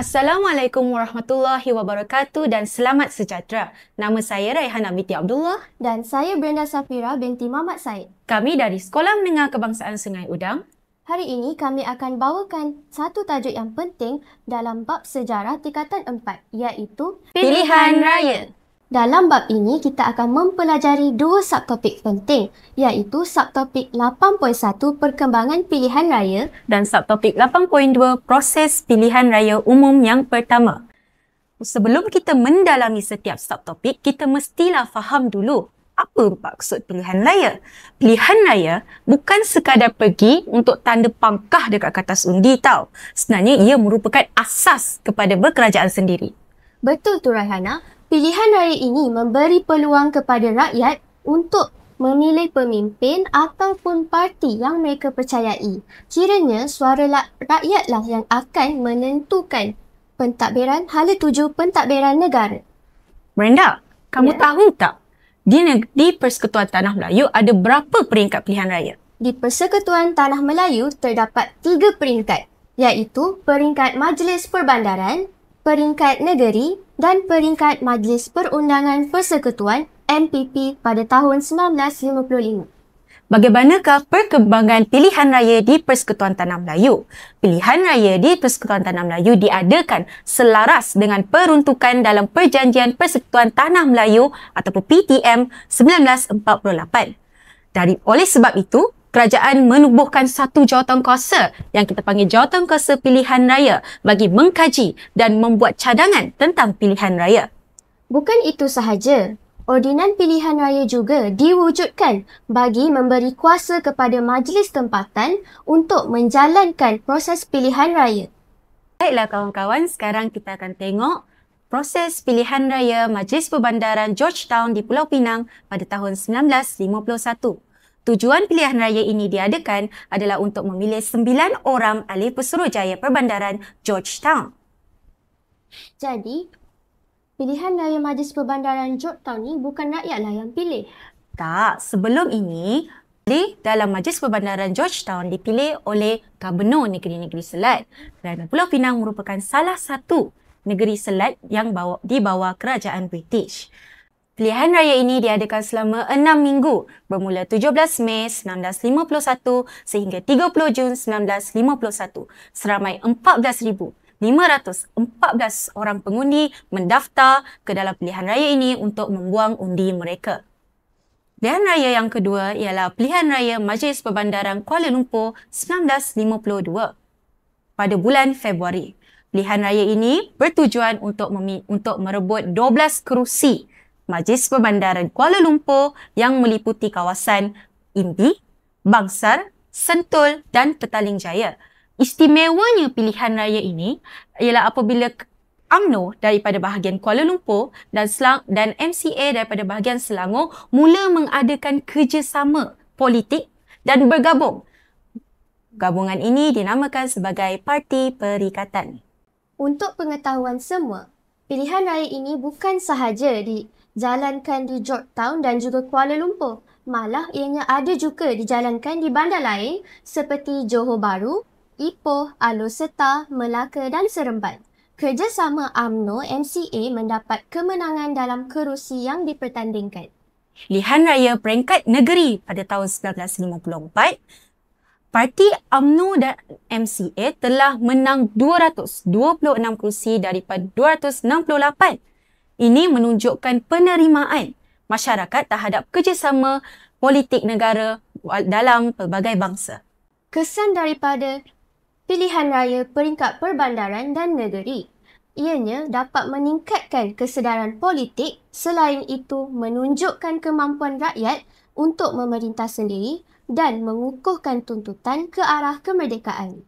Assalamualaikum warahmatullahi wabarakatuh dan selamat sejahtera. Nama saya Raihana binti Abdullah. Dan saya Brenda Safira binti Muhammad Said. Kami dari Sekolah Menengah Kebangsaan Sungai Udang. Hari ini kami akan bawakan satu tajuk yang penting dalam bab sejarah tingkatan 4 iaitu Pilihan Raya. Dalam bab ini kita akan mempelajari dua subtopik penting iaitu subtopik 8.1 Perkembangan Pilihan Raya dan subtopik 8.2 Proses Pilihan Raya Umum yang pertama. Sebelum kita mendalami setiap subtopik, kita mestilah faham dulu apa maksud pilihan raya. Pilihan raya bukan sekadar pergi untuk tanda pangkah dekat kertas undi tau. Sebenarnya ia merupakan asas kepada berkerajaan sendiri. Betul tu Raihana. Pilihan raya ini memberi peluang kepada rakyat untuk memilih pemimpin ataupun parti yang mereka percayai. Kiranya suara rakyatlah yang akan menentukan pentadbiran hala tuju pentadbiran negara. Brenda, kamu tahu tak? Di Persekutuan Tanah Melayu ada berapa peringkat pilihan raya? Di Persekutuan Tanah Melayu terdapat 3 peringkat iaitu peringkat Majlis Perbandaran, peringkat negeri dan peringkat Majlis Perundangan Persekutuan MPP pada tahun 1955. Bagaimanakah perkembangan pilihan raya di Persekutuan Tanah Melayu? Pilihan raya di Persekutuan Tanah Melayu diadakan selaras dengan peruntukan dalam Perjanjian Persekutuan Tanah Melayu ataupun PTM 1948. Oleh sebab itu, kerajaan menubuhkan satu jawatankuasa yang kita panggil Jawatankuasa Pilihan Raya bagi mengkaji dan membuat cadangan tentang pilihan raya. Bukan itu sahaja. Ordinan Pilihan Raya juga diwujudkan bagi memberi kuasa kepada Majlis Tempatan untuk menjalankan proses pilihan raya. Baiklah kawan-kawan, sekarang kita akan tengok proses pilihan raya Majlis Perbandaran Georgetown di Pulau Pinang pada tahun 1951. Tujuan pilihan raya ini diadakan adalah untuk memilih 9 orang ahli pesuruhjaya perbandaran Georgetown. Jadi, pilihan raya Majlis Perbandaran Georgetown ni bukan rakyatlah yang pilih. Tak, sebelum ini, dalam Majlis Perbandaran Georgetown dipilih oleh Gubernur Negeri-Negeri Selat. Kerana Pulau Pinang merupakan salah satu negeri selat yang di bawah kerajaan British. Pilihan raya ini diadakan selama 6 minggu bermula 17 Mei 1951 sehingga 30 Jun 1951. Seramai 14,514 orang pengundi mendaftar ke dalam pilihan raya ini untuk membuang undi mereka. Pilihan raya yang kedua ialah Pilihan Raya Majlis Perbandaran Kuala Lumpur 1952 pada bulan Februari. Pilihan raya ini bertujuan untuk merebut 12 kerusi Majlis Perbandaran Kuala Lumpur yang meliputi kawasan Imbi, Bangsar, Sentul dan Petaling Jaya. Istimewanya pilihan raya ini ialah apabila UMNO daripada bahagian Kuala Lumpur dan MCA daripada bahagian Selangor mula mengadakan kerjasama politik dan bergabung. Gabungan ini dinamakan sebagai Parti Perikatan. Untuk pengetahuan semua, pilihan raya ini bukan sahaja dijalankan di Georgetown dan juga Kuala Lumpur. Malah ianya ada juga dijalankan di bandar lain seperti Johor Bahru, Ipoh, Alor Setar, Melaka dan Seremban. Kerjasama UMNO MCA mendapat kemenangan dalam kerusi yang dipertandingkan. Pilihan raya peringkat negeri pada tahun 1954, Parti UMNO dan MCA telah menang 226 kerusi daripada 268. Ini menunjukkan penerimaan masyarakat terhadap kerjasama politik negara dalam pelbagai bangsa. Kesan daripada pilihan raya peringkat perbandaran dan negeri, ianya dapat meningkatkan kesedaran politik, selain itu menunjukkan kemampuan rakyat untuk memerintah sendiri dan mengukuhkan tuntutan ke arah kemerdekaan.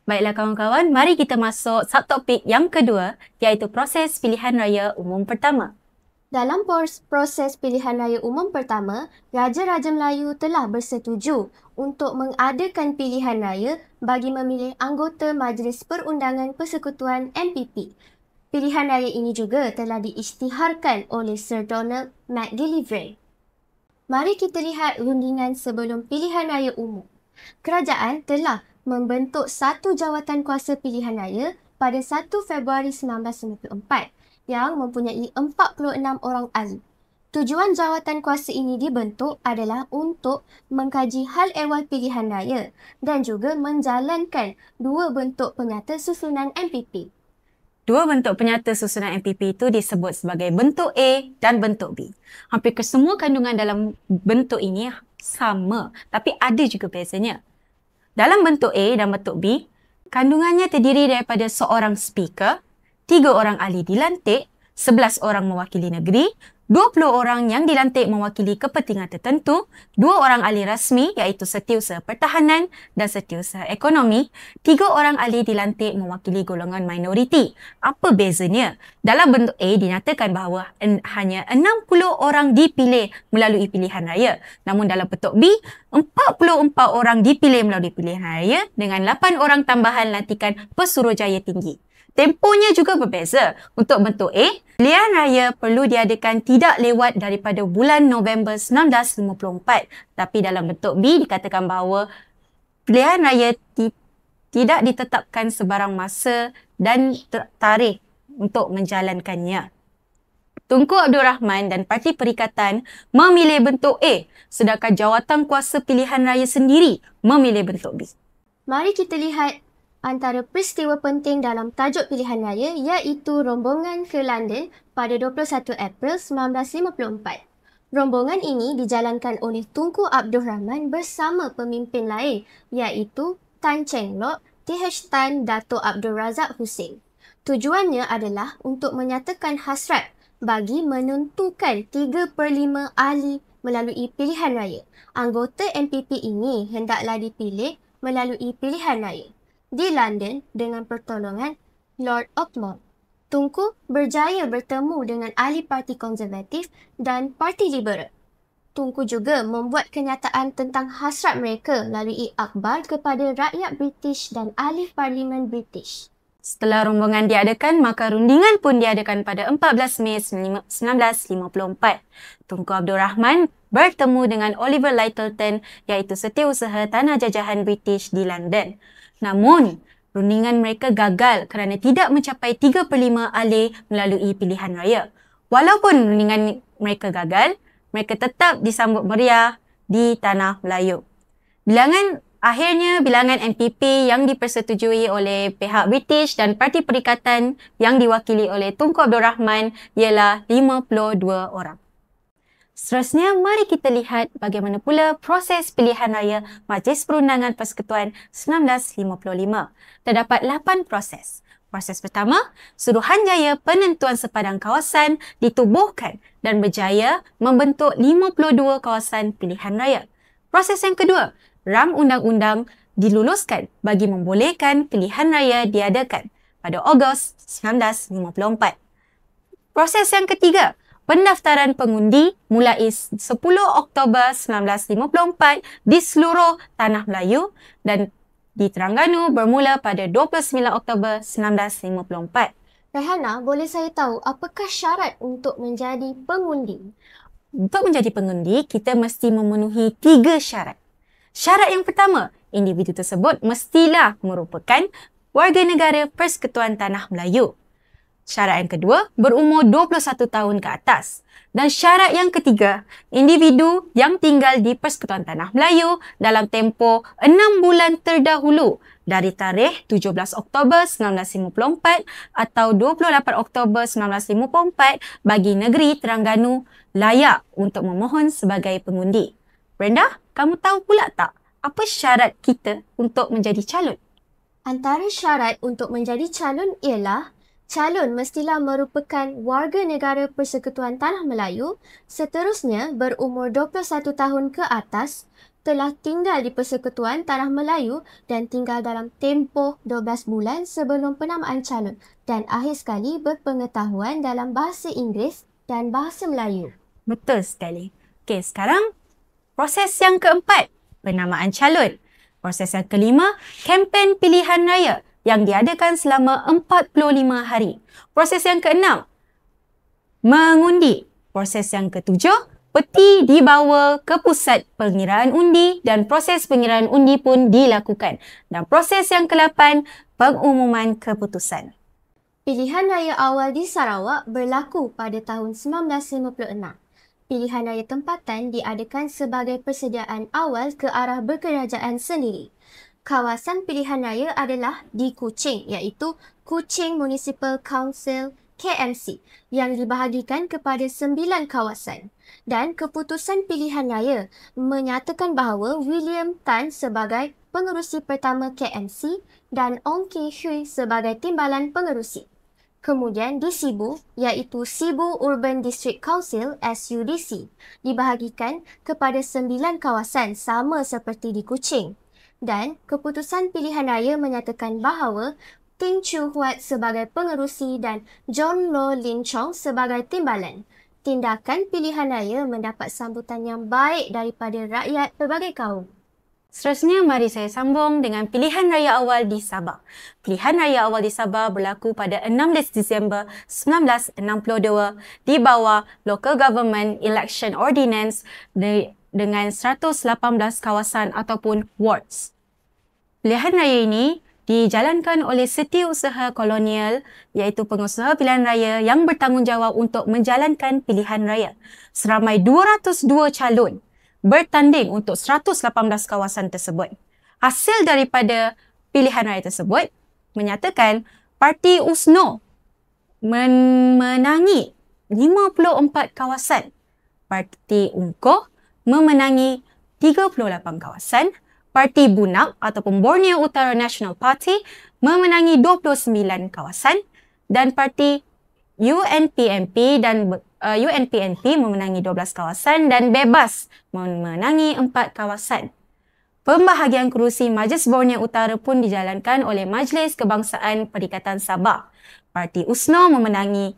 Baiklah kawan-kawan, mari kita masuk subtopik yang kedua iaitu proses pilihan raya umum pertama. Dalam proses pilihan raya umum pertama, Raja-Raja Melayu telah bersetuju untuk mengadakan pilihan raya bagi memilih anggota Majlis Perundangan Persekutuan MPP. Pilihan raya ini juga telah diisytiharkan oleh Sir Donald McGillivray. Mari kita lihat rundingan sebelum pilihan raya umum. Kerajaan telah membentuk satu jawatankuasa pilihan raya pada 1 Februari 1994 yang mempunyai 46 orang ahli. Tujuan jawatan kuasa ini dibentuk adalah untuk mengkaji hal ehwal pilihan raya dan juga menjalankan dua bentuk penyata susunan MPP. Dua bentuk penyata susunan MPP itu disebut sebagai bentuk A dan bentuk B. Hampir kesemua kandungan dalam bentuk ini sama, tapi ada juga bezanya. Dalam bentuk A dan bentuk B, kandungannya terdiri daripada seorang speaker, 3 orang ahli dilantik, 11 orang mewakili negeri, 20 orang yang dilantik mewakili kepentingan tertentu, 2 orang ahli rasmi iaitu Setiausaha Pertahanan dan Setiausaha Ekonomi, 3 orang ahli dilantik mewakili golongan minoriti. Apa bezanya? Dalam bentuk A dinyatakan bahawa hanya 60 orang dipilih melalui pilihan raya. Namun dalam bentuk B, 44 orang dipilih melalui pilihan raya dengan 8 orang tambahan lantikan Pesuruhjaya Tinggi. Tempohnya juga berbeza. Untuk bentuk A, pilihan raya perlu diadakan tidak lewat daripada bulan November 1954. Tapi dalam bentuk B dikatakan bahawa pilihan raya tidak ditetapkan sebarang masa dan tarikh untuk menjalankannya. Tunku Abdul Rahman dan Parti Perikatan memilih bentuk A, sedangkan jawatan kuasa pilihan raya sendiri memilih bentuk B. Mari kita lihat antara peristiwa penting dalam tajuk pilihan raya iaitu rombongan ke London pada 21 April 1954. Rombongan ini dijalankan oleh Tunku Abdul Rahman bersama pemimpin lain iaitu Tan Cheng Lock, T.H. Tan, Dato' Abdul Razak Hussein. Tujuannya adalah untuk menyatakan hasrat bagi menentukan 3/5 ahli melalui pilihan raya. Anggota MPP ini hendaklah dipilih melalui pilihan raya di London dengan pertolongan Lord Oakmont. Tunku berjaya bertemu dengan ahli Parti Konservatif dan Parti Liberal. Tunku juga membuat kenyataan tentang hasrat mereka melalui akhbar kepada rakyat British dan ahli Parlimen British. Setelah rombongan diadakan, maka rundingan pun diadakan pada 14 Mei 1954. Tunku Abdul Rahman bertemu dengan Oliver Lyttelton iaitu Setiausaha Tanah Jajahan British di London. Namun, rundingan mereka gagal kerana tidak mencapai 3/5 ahli melalui pilihan raya. Walaupun rundingan mereka gagal, mereka tetap disambut meriah di Tanah Melayu. Akhirnya, bilangan MPP yang dipersetujui oleh pihak British dan Parti Perikatan yang diwakili oleh Tunku Abdul Rahman ialah 52 orang. Seterusnya, mari kita lihat bagaimana pula proses pilihan raya Majlis Perundangan Persekutuan 1955. Terdapat 8 proses. Proses pertama, Suruhanjaya Penentuan Sepadang Kawasan ditubuhkan dan berjaya membentuk 52 kawasan pilihan raya. Proses yang kedua, Ram Undang-Undang diluluskan bagi membolehkan pilihan raya diadakan pada Ogos 1954. Proses yang ketiga, pendaftaran pengundi mulai 10 Oktober 1954 di seluruh Tanah Melayu dan di Terengganu bermula pada 29 Oktober 1954. Rehana, boleh saya tahu apakah syarat untuk menjadi pengundi? Untuk menjadi pengundi, kita mesti memenuhi 3 syarat. Syarat yang pertama, individu tersebut mestilah merupakan warga negara Persekutuan Tanah Melayu. Syarat yang kedua, berumur 21 tahun ke atas. Dan syarat yang ketiga, individu yang tinggal di Persekutuan Tanah Melayu dalam tempoh 6 bulan terdahulu dari tarikh 17 Oktober 1954 atau 28 Oktober 1954 bagi negeri Terengganu layak untuk memohon sebagai pengundi. Brenda, kamu tahu pula tak apa syarat kita untuk menjadi calon? Antara syarat untuk menjadi calon ialah calon mestilah merupakan warga negara Persekutuan Tanah Melayu, seterusnya berumur 21 tahun ke atas, telah tinggal di Persekutuan Tanah Melayu dan tinggal dalam tempoh 12 bulan sebelum penamaan calon dan akhir sekali berpengetahuan dalam bahasa Inggeris dan bahasa Melayu. Betul sekali. Okey, sekarang proses yang keempat, penamaan calon. Proses yang kelima, kempen pilihan raya yang diadakan selama 45 hari. Proses yang keenam, mengundi. Proses yang ketujuh, Peti dibawa ke pusat pengiraan undi dan proses pengiraan undi pun dilakukan. Dan proses yang ke-8, pengumuman keputusan. Pilihan raya awal di Sarawak berlaku pada tahun 1956. Pilihan raya tempatan diadakan sebagai persediaan awal ke arah berkerajaan sendiri. Kawasan pilihan raya adalah di Kuching, iaitu Kuching Municipal Council KMC yang dibahagikan kepada 9 kawasan. Dan keputusan pilihan raya menyatakan bahawa William Tan sebagai pengerusi pertama KMC dan Ong Kee Hui sebagai timbalan pengerusi. Kemudian di Sibu, iaitu Sibu Urban District Council SUDC, dibahagikan kepada 9 kawasan sama seperti di Kuching. Dan keputusan pilihan raya menyatakan bahawa Ting Chu Huat sebagai pengerusi dan John Lo Lin Chong sebagai timbalan. Tindakan pilihan raya mendapat sambutan yang baik daripada rakyat pelbagai kaum. Seterusnya, mari saya sambung dengan pilihan raya awal di Sabah. Pilihan raya awal di Sabah berlaku pada 16 Disember 1962 di bawah Local Government Election Ordinance dengan 118 kawasan ataupun wards. Pilihan raya ini dijalankan oleh Setiausaha Kolonial, iaitu pengusaha pilihan raya yang bertanggungjawab untuk menjalankan pilihan raya. Seramai 202 calon bertanding untuk 118 kawasan tersebut. Hasil daripada pilihan raya tersebut menyatakan Parti USNO memenangi 54 kawasan. Parti UMKOH memenangi 38 kawasan. Parti Bunak ataupun Borneo Utara National Party memenangi 29 kawasan dan Parti UNPNP memenangi 12 kawasan dan Bebas memenangi 4 kawasan. Pembahagian kerusi Majlis Borneo Utara pun dijalankan oleh Majlis Kebangsaan Perikatan Sabah. Parti USNO memenangi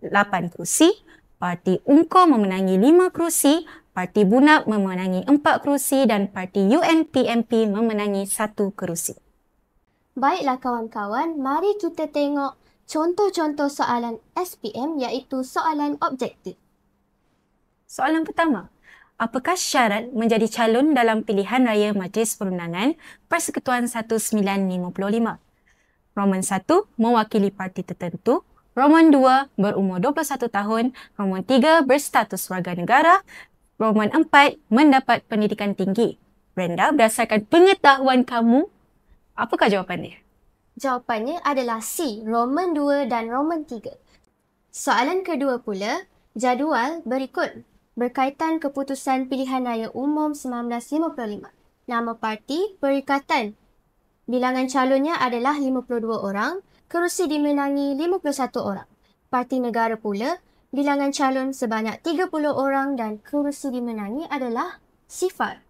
8 kerusi, Parti UMKOH memenangi 5 kerusi, Parti Bunak memenangi 4 kerusi dan Parti UNPNP memenangi 1 kerusi. Baiklah kawan-kawan, mari kita tengok contoh-contoh soalan SPM iaitu soalan objektif. Soalan pertama, apakah syarat menjadi calon dalam pilihan raya Majlis Perundangan Persekutuan 1955? Roman 1, mewakili parti tertentu. Roman 2, berumur 21 tahun. Roman 3, berstatus warga negara. Roman 4, mendapat pendidikan tinggi. Brenda, berdasarkan pengetahuan kamu, apakah jawapannya? Jawapannya adalah C, Roman 2 dan Roman 3. Soalan kedua pula, jadual berikut berkaitan keputusan pilihan raya umum 1955. Nama parti, Perikatan. Bilangan calonnya adalah 52 orang, kerusi dimenangi 51 orang. Parti negara pula, bilangan calon sebanyak 30 orang dan kerusi dimenangi adalah 0.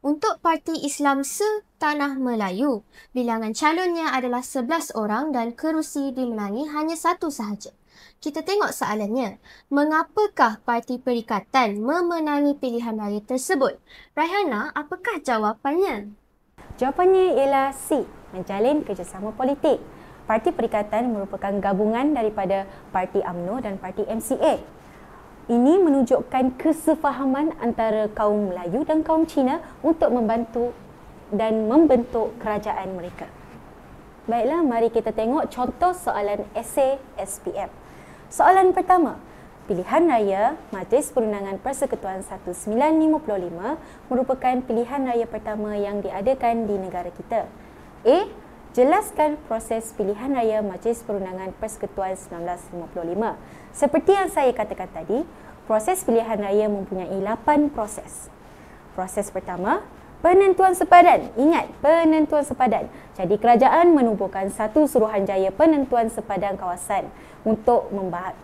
Untuk Parti Islam Setanah Melayu, bilangan calonnya adalah 11 orang dan kerusi dimenangi hanya 1 sahaja. Kita tengok soalannya. Mengapakah Parti Perikatan memenangi pilihan raya tersebut? Raihana, apakah jawapannya? Jawapannya ialah C, menjalin kerjasama politik. Parti Perikatan merupakan gabungan daripada Parti UMNO dan Parti MCA. Ini menunjukkan kesefahaman antara kaum Melayu dan kaum Cina untuk membantu dan membentuk kerajaan mereka. Baiklah, mari kita tengok contoh soalan esei SPM. Soalan pertama, pilihan raya Majlis Perundangan Persekutuan 1955 merupakan pilihan raya pertama yang diadakan di negara kita. A. Jelaskan proses pilihan raya Majlis Perundangan Persekutuan 1955. Seperti yang saya katakan tadi, proses pilihan raya mempunyai 8 proses. Proses pertama, penentuan sepadan. Ingat, penentuan sepadan. Jadi kerajaan menubuhkan satu suruhanjaya penentuan sepadan kawasan untuk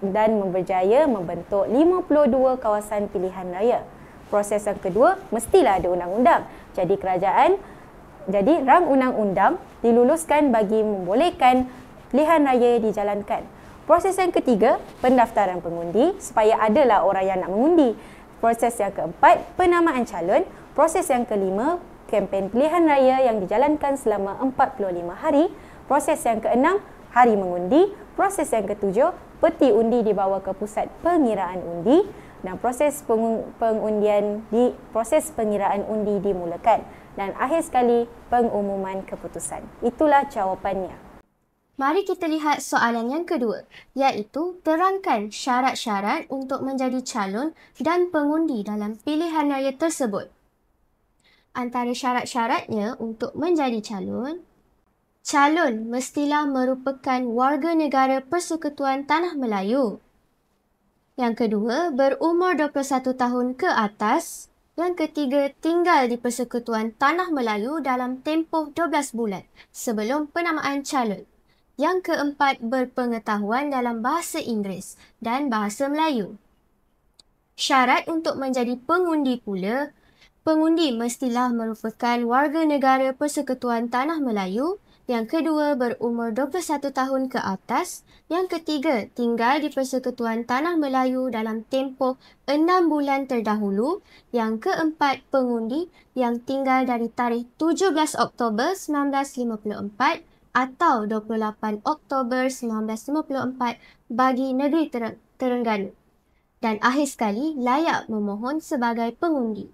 dan berjaya membentuk 52 kawasan pilihan raya. Proses yang kedua, mestilah ada undang-undang. Jadi rang undang-undang diluluskan bagi membolehkan pilihan raya dijalankan. Proses yang ketiga, pendaftaran pengundi supaya adalah orang yang nak mengundi. Proses yang keempat, penamaan calon. Proses yang kelima, kempen pilihan raya yang dijalankan selama 45 hari. Proses yang keenam, hari mengundi. Proses yang ketujuh, peti undi dibawa ke pusat pengiraan undi. dan proses proses pengiraan undi dimulakan. Dan akhir sekali, pengumuman keputusan. Itulah jawapannya. Mari kita lihat soalan yang kedua, iaitu terangkan syarat-syarat untuk menjadi calon dan pengundi dalam pilihan raya tersebut. Antara syarat-syaratnya untuk menjadi calon mestilah merupakan warga negara Persekutuan Tanah Melayu. Yang kedua, berumur 21 tahun ke atas. Yang ketiga, tinggal di Persekutuan Tanah Melayu dalam tempoh 12 bulan sebelum penamaan calon. Yang keempat, berpengetahuan dalam bahasa Inggeris dan bahasa Melayu. Syarat untuk menjadi pengundi pula, pengundi mestilah merupakan warga negara Persekutuan Tanah Melayu. Yang kedua, berumur 21 tahun ke atas. Yang ketiga, tinggal di Persekutuan Tanah Melayu dalam tempoh 6 bulan terdahulu. Yang keempat, pengundi yang tinggal dari tarikh 17 Oktober 1954 atau 28 Oktober 1954 bagi negeri Terengganu. Dan akhir sekali, layak memohon sebagai pengundi.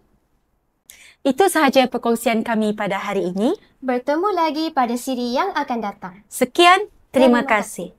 Itu sahaja perkongsian kami pada hari ini. Bertemu lagi pada siri yang akan datang. Sekian, terima kasih.